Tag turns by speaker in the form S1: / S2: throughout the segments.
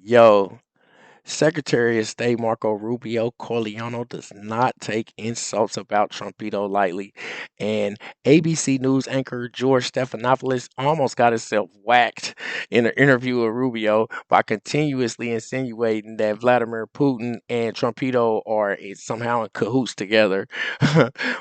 S1: Yo, Secretary of State Marco Rubio Corleone does not take insults about Trumpito lightly, and ABC News anchor George Stephanopoulos almost got himself whacked in an interview with Rubio by continuously insinuating that Vladimir Putin and Trumpito are somehow in cahoots together.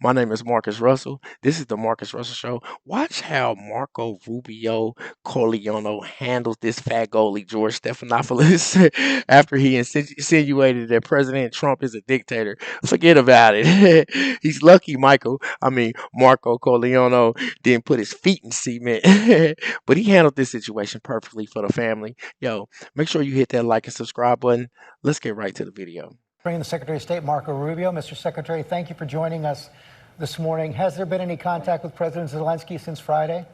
S1: My name is Marcus Russell. This is the Marcus Russell Show. Watch how Marco Rubio Corleone handled this fat goalie, George Stephanopoulos, after he insinuated that President Trump is a dictator. Forget about it. He's lucky, Marco Corleone didn't put his feet in cement. But he handled this situation perfectly for the family. Yo, make sure you hit that like and subscribe button. Let's get right to the video.
S2: Bringing the Secretary of State, Marco Rubio. Mr. Secretary, thank you for joining us this morning. Has there been any contact with President Zelensky since Friday?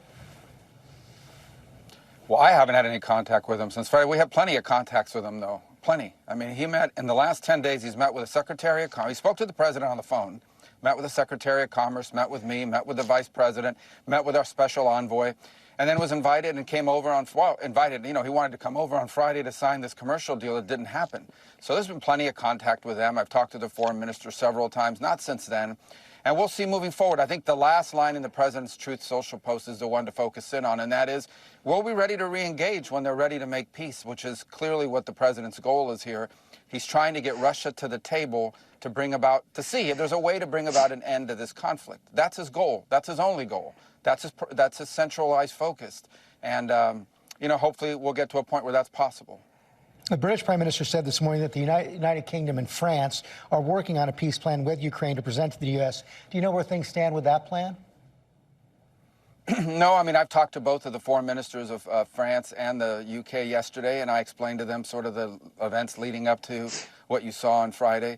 S3: Well, I haven't had any contact with him since Friday. We have plenty of contacts with him, though. Plenty. I mean, he met in the last 10 days. He's met with the Secretary of Commerce. He spoke to the president on the phone, met with the Secretary of Commerce, met with me, met with the Vice President, met with our special envoy, and then was invited and came over on, he wanted to come over on Friday to sign this commercial deal. It didn't happen. So there's been plenty of contact with them. I've talked to the foreign minister several times, not since then. And we'll see moving forward. I think the last line in the president's Truth Social post is the one to focus in on, and that is, we'll be ready to re-engage when they're ready to make peace, which is clearly what the president's goal is here. He's trying to get Russia to the table to see if there's a way to bring about an end to this conflict. That's his goal. That's his only goal. That's his centralized focus. And, hopefully we'll get to a point where that's possible.
S2: The British Prime Minister said this morning that the United Kingdom and France are working on a peace plan with Ukraine to present to the U.S. Do you know where things stand with that plan?
S3: No, I've talked to both of the foreign ministers of France and the UK yesterday, and I explained to them sort of the events leading up to what you saw on Friday.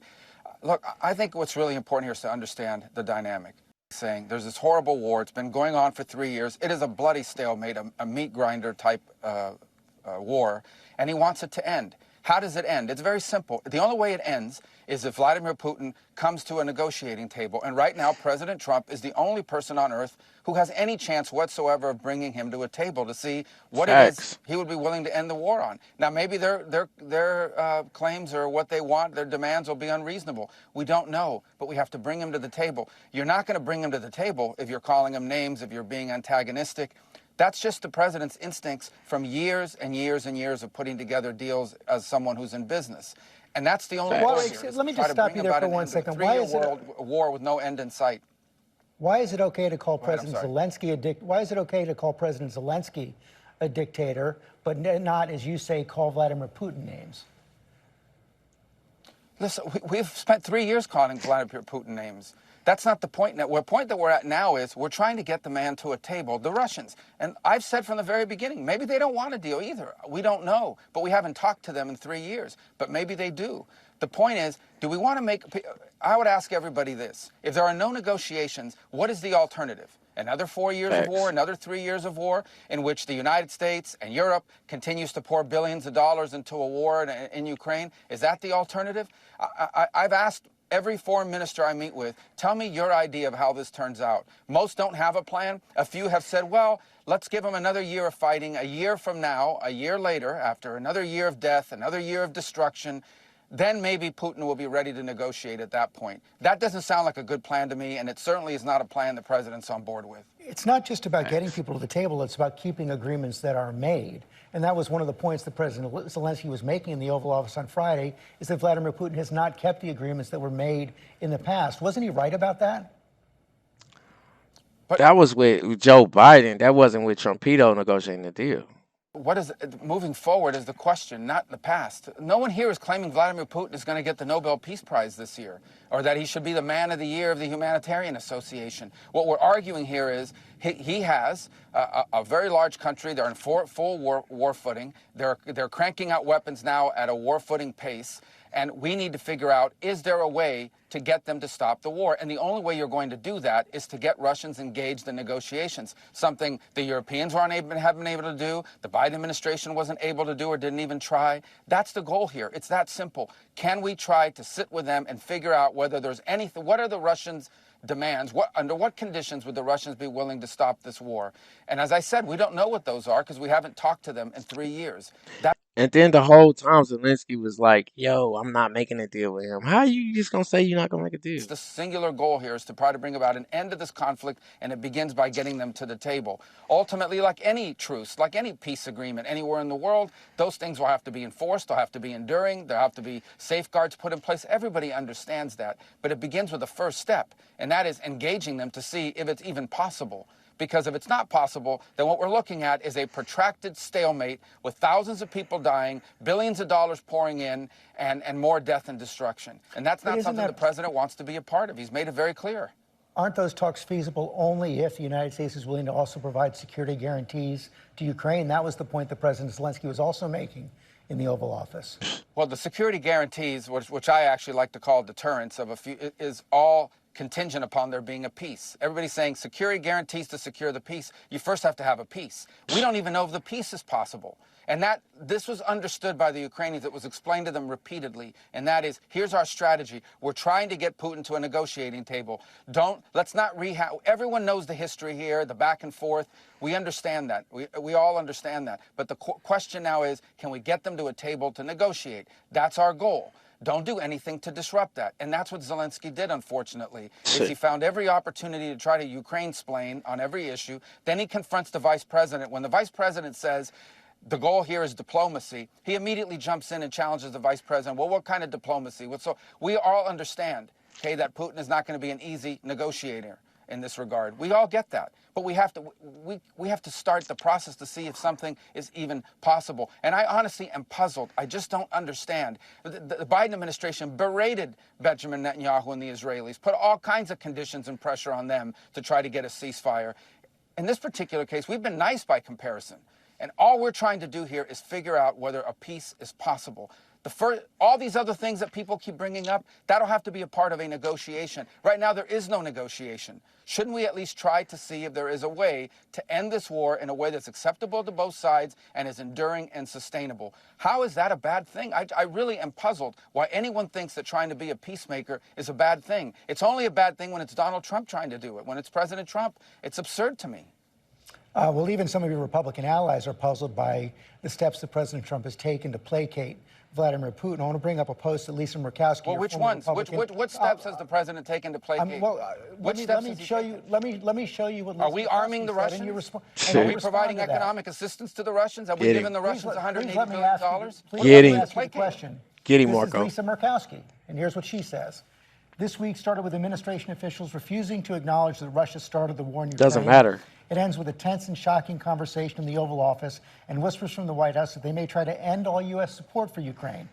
S3: Look, I think what's really important here is to understand the dynamic. Saying there's this horrible war. It's been going on for 3 years. It is a bloody stalemate, a meat grinder type war, and he wants it to end. How does it end? It's very simple. The only way it ends is if Vladimir Putin comes to a negotiating table. And right now, President Trump is the only person on earth who has any chance whatsoever of bringing him to a table to see what it is he would be willing to end the war on. Now, maybe their claims or what they want, their demands will be unreasonable. We don't know, but we have to bring him to the table. You're not going to bring him to the table if you're calling him names, if you're being antagonistic. That's just the president's instincts from years and years and years of putting together deals as someone who's in business. And that's the only
S2: Well,
S3: way here.
S2: let me just stop you there for 1 second.
S3: Why is it a war with no end in sight?
S2: Why is it okay to call President Zelensky Why is it okay to call President Zelensky a dictator, but not, as you say, call Vladimir Putin names?
S3: Listen, we've spent 3 years calling Vladimir Putin names. That's not the point. The point that we're at now is we're trying to get the man to a table, the Russians. And I've said from the very beginning, maybe they don't want a deal either. We don't know. But we haven't talked to them in 3 years. But maybe they do. The point is, do we want to make... I would ask everybody this. If there are no negotiations, what is the alternative? Another 4 years of war, another 3 years of war, in which the United States and Europe continues to pour billions of dollars into a war in Ukraine? Is that the alternative? I've asked every foreign minister I meet with, tell me your idea of how this turns out. Most don't have a plan. A few have said, well, let's give them another year of fighting. A year from now, a year later, after another year of death, another year of destruction, then maybe Putin will be ready to negotiate at that point. That doesn't sound like a good plan to me, and it certainly is not a plan the president's on board with.
S2: It's not just about getting people to the table. It's about keeping agreements that are made. And that was one of the points that President Zelensky was making in the Oval Office on Friday, is that Vladimir Putin has not kept the agreements that were made in the past. Wasn't he right about that?
S1: But that was with Joe Biden. That wasn't with Trumpito negotiating the deal.
S3: What is moving forward is the question, not the past. No one here is claiming Vladimir Putin is going to get the Nobel Peace Prize this year, or that he should be the man of the year of the Humanitarian Association. What we're arguing here is he has a very large country. They're in full war footing. They're cranking out weapons now at a war footing pace. And we need to figure out, is there a way to get them to stop the war? And the only way you're going to do that is to get Russians engaged in negotiations, something the Europeans haven't been able to do, the Biden administration wasn't able to do or didn't even try. That's the goal here. It's that simple. Can we try to sit with them and figure out whether there's anything, what are the Russians' demands? Under what conditions would the Russians be willing to stop this war? And as I said, we don't know what those are because we haven't talked to them in 3 years.
S1: And then the whole time Zelensky was like, "Yo, I'm not making a deal with him." How you just gonna say you're not gonna make a deal?
S3: The singular goal here is to try to bring about an end to this conflict, and it begins by getting them to the table. Ultimately, like any truce, like any peace agreement anywhere in the world, those things will have to be enforced, they'll have to be enduring, there'll have to be safeguards put in place. Everybody understands that. But it begins with the first step, and that is engaging them to see if it's even possible. Because if it's not possible, then what we're looking at is a protracted stalemate with thousands of people dying, billions of dollars pouring in, and more death and destruction. And that's not something the president wants to be a part of. He's made it very clear.
S2: Aren't those talks feasible only if the United States is willing to also provide security guarantees to Ukraine? That was the point that President Zelensky was also making in the Oval Office.
S3: Well, the security guarantees, which I actually like to call deterrence of a few, is all contingent upon there being a peace. Everybody's saying security guarantees to secure the peace. You first have to have a peace. We don't even know if the peace is possible. And this was understood by the Ukrainians. It was explained to them repeatedly. And that is, here's our strategy. We're trying to get Putin to a negotiating table. Let's not rehash. Everyone knows the history here, the back and forth. We understand that. We all understand that. But the question now is, can we get them to a table to negotiate? That's our goal. Don't do anything to disrupt that. And that's what Zelensky did, unfortunately, is he found every opportunity to try to Ukraine-splain on every issue. Then he confronts the vice president. When the vice president says the goal here is diplomacy, he immediately jumps in and challenges the vice president. Well, what kind of diplomacy? So we all understand, okay, that Putin is not going to be an easy negotiator in this regard. We all get that. But we have to start the process to see if something is even possible. And I honestly am puzzled. I just don't understand. The Biden administration berated Benjamin Netanyahu and the Israelis, put all kinds of conditions and pressure on them to try to get a ceasefire. In this particular case, we've been nice by comparison. And all we're trying to do here is figure out whether a peace is possible. All these other things that people keep bringing up, that'll have to be a part of a negotiation. Right now, there is no negotiation. Shouldn't we at least try to see if there is a way to end this war in a way that's acceptable to both sides and is enduring and sustainable? How is that a bad thing? I really am puzzled why anyone thinks that trying to be a peacemaker is a bad thing. It's only a bad thing when it's Donald Trump trying to do it. When it's President Trump, it's absurd to me.
S2: Well, even some of your Republican allies are puzzled by the steps that President Trump has taken to placate Vladimir Putin. I want to bring up a post that Lisa Murkowski.
S3: Well, which ones? What steps has the president taken to placate?
S2: Let me show you what Lisa
S3: Are we arming the Russians? Are we providing economic assistance to the Russians? Have we given the Russians $180 billion?
S2: Please let me ask you the question.
S1: Get him,
S2: This
S1: Marco.
S2: is Lisa Murkowski, and here's what she says. This week started with administration officials refusing to acknowledge that Russia started the war in Ukraine.
S1: Doesn't matter.
S2: It ends with a tense and shocking conversation in the Oval Office and whispers from the White House that they may try to end all U.S. support for Ukraine.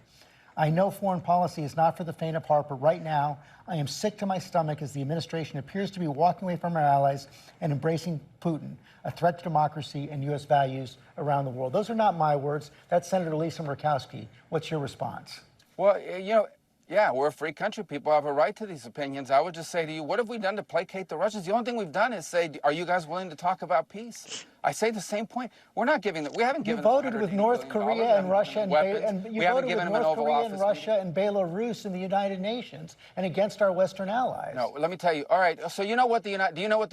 S2: I know foreign policy is not for the faint of heart, but right now I am sick to my stomach as the administration appears to be walking away from our allies and embracing Putin, a threat to democracy and U.S. values around the world. Those are not my words. That's Senator Lisa Murkowski. What's your response?
S3: Well, yeah, we're a free country. People have a right to these opinions. I would just say to you, what have we done to placate the Russians? The only thing we've done is say, are you guys willing to talk about peace? I say the same point. We're not giving them. We haven't given them.
S2: You voted with North Korea and Russia and Russia and Belarus in the United Nations and against our Western allies.
S3: No, let me tell you. All right. So do you know what the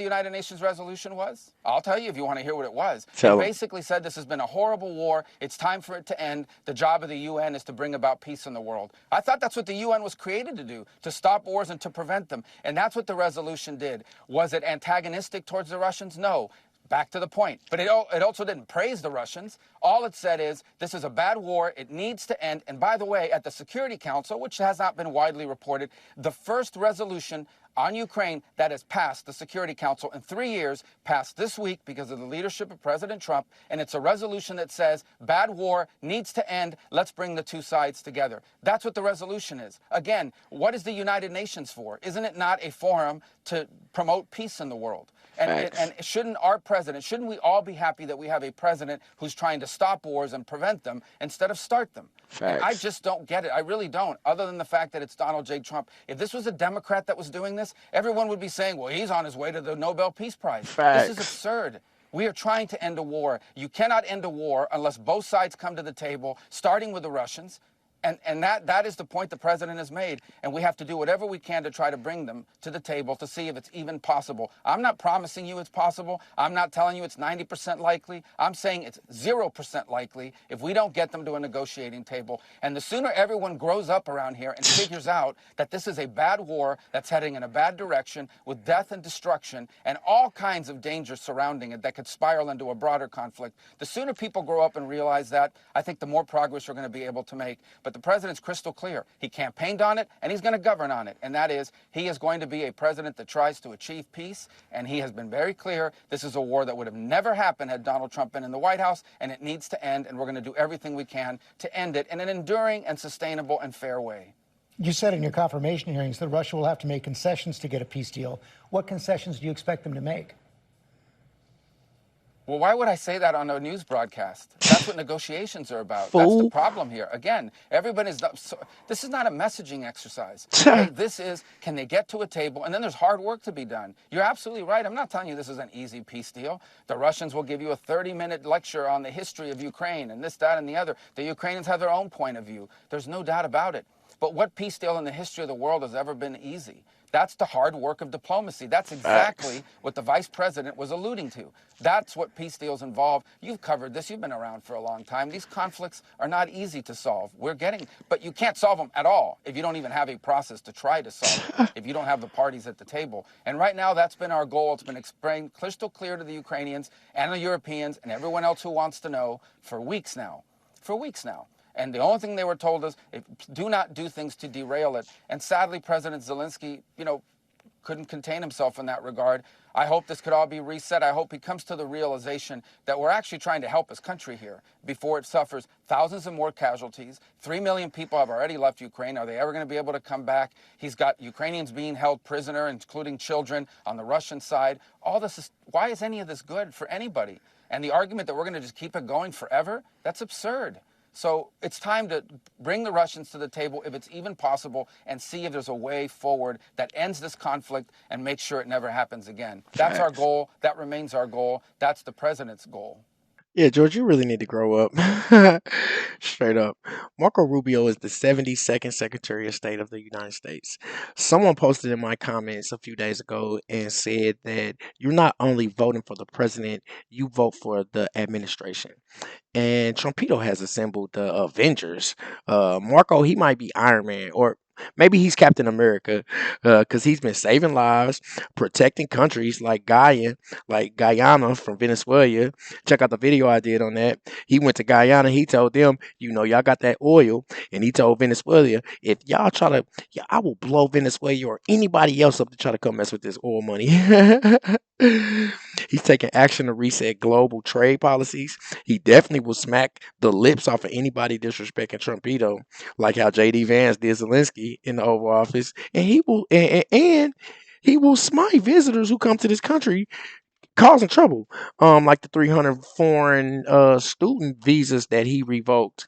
S3: United Nations resolution was? I'll tell you if you want to hear what it was. It basically said this has been a horrible war. It's time for it to end. The job of the UN is to bring about peace in the world. I thought that's what the UN was created to do, to stop wars and to prevent them. And that's what the resolution did. Was it antagonistic towards the Russians? No. Back to the point. But it also didn't praise the Russians. All it said is, this is a bad war. It needs to end. And by the way, at the Security Council, which has not been widely reported, the first resolution on Ukraine that has passed the Security Council in 3 years, passed this week because of the leadership of President Trump, and it's a resolution that says, bad war needs to end, let's bring the two sides together. That's what the resolution is. Again, what is the United Nations for? Isn't it not a forum to promote peace in the world? And shouldn't we all be happy that we have a president who's trying to stop wars and prevent them instead of start them? I just don't get it. I really don't, other than the fact that it's Donald J. Trump. If this was a Democrat that was doing this, everyone would be saying, well, he's on his way to the Nobel Peace Prize. This is absurd. We are trying to end a war. You cannot end a war unless both sides come to the table, starting with the Russians. And that is the point the president has made. And we have to do whatever we can to try to bring them to the table to see if it's even possible. I'm not promising you it's possible. I'm not telling you it's 90% likely. I'm saying it's 0% likely if we don't get them to a negotiating table. And the sooner everyone grows up around here and figures out that this is a bad war that's heading in a bad direction with death and destruction and all kinds of dangers surrounding it that could spiral into a broader conflict, the sooner people grow up and realize that, I think the more progress we're going to be able to make. But the president's crystal clear. He campaigned on it, and he's going to govern on it. And that is, he is going to be a president that tries to achieve peace. And he has been very clear this is a war that would have never happened had Donald Trump been in the White House, and it needs to end. And we're going to do everything we can to end it in an enduring and sustainable and fair way.
S2: You said in your confirmation hearings that Russia will have to make concessions to get a peace deal. What concessions do you expect them to make?
S3: Well, why would I say that on a news broadcast? That's what negotiations are about. That's the
S1: Fool.
S3: problem here. Again, everybody's. This is not a messaging exercise. Okay? This is, can they get to a table? And then there's hard work to be done. You're absolutely right. I'm not telling you this is an easy peace deal. The Russians will give you a 30-minute lecture on the history of Ukraine and this, that, and the other. The Ukrainians have their own point of view. There's no doubt about it. But what peace deal in the history of the world has ever been easy? That's the hard work of diplomacy. That's exactly what the vice president was alluding to. That's what peace deals involve. You've covered this. You've been around for a long time. These conflicts are not easy to solve. But you can't solve them at all if you don't even have a process to try to solve it, if you don't have the parties at the table. And right now, that's been our goal. It's been explained crystal clear to the Ukrainians and the Europeans and everyone else who wants to know for weeks now. For weeks now. And the only thing they were told is, do not do things to derail it. And sadly, President Zelensky, couldn't contain himself in that regard. I hope this could all be reset. I hope he comes to the realization that we're actually trying to help his country here before it suffers thousands of more casualties. 3 million people have already left Ukraine. Are they ever going to be able to come back? He's got Ukrainians being held prisoner, including children, on the Russian side. Why is any of this good for anybody? And the argument that we're going to just keep it going forever, that's absurd. So it's time to bring the Russians to the table, if it's even possible, and see if there's a way forward that ends this conflict and makes sure it never happens again. That's our goal. That remains our goal. That's the president's goal.
S1: Yeah, George, you really need to grow up. Straight up. Marco Rubio is the 72nd Secretary of State of the United States. Someone posted in my comments a few days ago and said that you're not only voting for the president, you vote for the administration. And Trumpito has assembled the Avengers. Marco, he might be Iron Man, or maybe he's Captain America, because he's been saving lives, protecting countries like Guyana from Venezuela. Check out the video I did on that. He went to Guyana. He told them, y'all got that oil, and he told Venezuela, if y'all try to, yeah, I will blow Venezuela or anybody else up to try to come mess with this oil money. He's taking action to reset global trade policies. He definitely will smack the lips off of anybody disrespecting Trumpito, like how J.D. Vance did Zelensky in the Oval Office, and he will smite visitors who come to this country causing trouble, like the 300 foreign student visas that he revoked.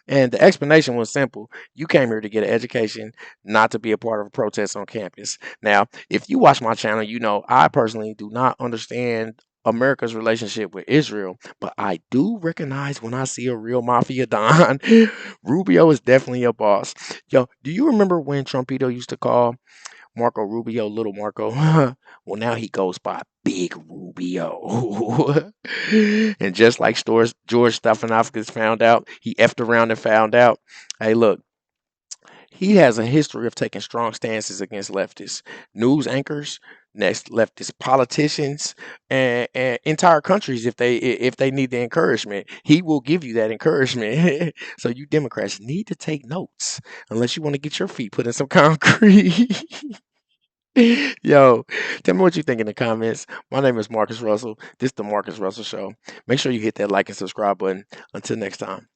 S1: And the explanation was simple. You came here to get an education, not to be a part of a protest on campus. Now, if you watch my channel, you know I personally do not understand America's relationship with Israel, but I do recognize when I see a real mafia don. Rubio is definitely a boss. Yo, do you remember when Trumpito used to call Marco Rubio, Little Marco? Well, now he goes by Big Rubio. And just like George Stephanopoulos found out, he effed around and found out. Hey, look, he has a history of taking strong stances against leftists, news anchors, next leftist politicians, and entire countries if they need the encouragement. He will give you that encouragement. So you Democrats need to take notes unless you want to get your feet put in some concrete. Yo, tell me what you think in the comments. My name is Marcus Russell. This is the Marcus Russell Show. Make sure you hit that like and subscribe button. Until next time.